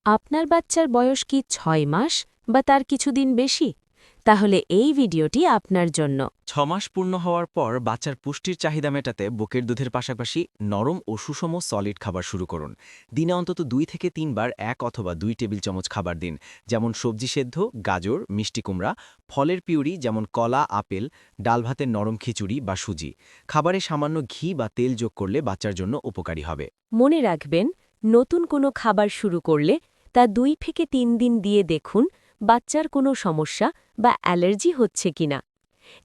আপনার বাচ্চার বয়স কি ৬ মাস বা তার কিছুদিন বেশি? তাহলে এই ভিডিওটি আপনার জন্য। ৬ মাস পূর্ণ হওয়ার পর বাচ্চার পুষ্টির চাহিদা মেটাতে বুকের দুধের পাশাপাশি নরম ও সুষম সলিড খাবার শুরু করুন। দিনে অন্তত ২ থেকে ৩ বার ১ অথবা ২ টেবিল চামচ খাবার দিন, যেমন সবজি সেদ্ধ, গাজর, মিষ্টি কুমড়া, ফলের পিউরি যেমন কলা, আপেল, ডাল ভাতের নরম খিচুড়ি বা সুজি। খাবারে সামান্য ঘি বা তেল যোগ করলে বাচ্চার জন্য উপকারী হবে। মনে রাখবেন, নতুন কোনো খাবার শুরু করলে তা ২ থেকে ৩ দিন দিয়ে দেখুন বাচ্চার কোনো সমস্যা বা অ্যালার্জি হচ্ছে কিনা।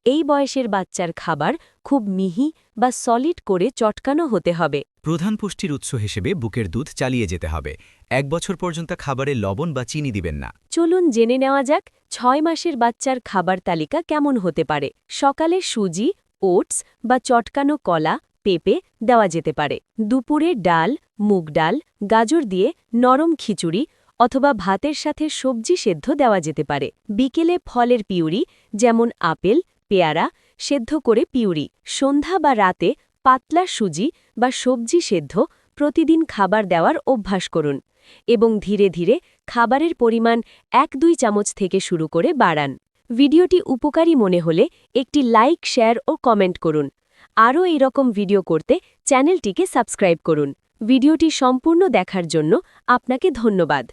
এই বয়সের বাচ্চার খাবার খুব মিহি বা সলিড করে চটকানো হতে হবে। প্রধান পুষ্টির উৎস হিসেবে বুকের দুধ চালিয়ে যেতে হবে। ১ বছর পর্যন্ত খাবারে লবণ বা চিনি দিবেন না। চলুন জেনে নেওয়া যাক ৬ মাসের বাচ্চার খাবার তালিকা কেমন হতে পারে। সকালে সুজি, ওটস বা চটকানো কলা, পেঁপে দেওয়া যেতে পারে। দুপুরে ডাল, মুগ ডাল, গাজর দিয়ে নরম খিচুড়ি অথবা ভাতের সাথে সবজি সেদ্ধ দেওয়া যেতে পারে। বিকেলে ফলের পিউরি যেমন আপেল, পেয়ারা সেদ্ধ করে পিউরি। সন্ধ্যা বা রাতে পাতলা সুজি বা সবজি সেদ্ধ প্রতিদিন খাবার দেওয়ার অভ্যাস করুন এবং ধীরে ধীরে খাবারের পরিমাণ ১-২ চামচ থেকে শুরু করে বাড়ান। ভিডিওটি উপকারী মনে হলে একটি লাইক, শেয়ার ও কমেন্ট করুন। আরও এইরকম ভিডিও করতে চ্যানেলটিকে সাবস্ক্রাইব করুন। ভিডিওটি সম্পূর্ণ দেখার জন্য আপনাকে ধন্যবাদ।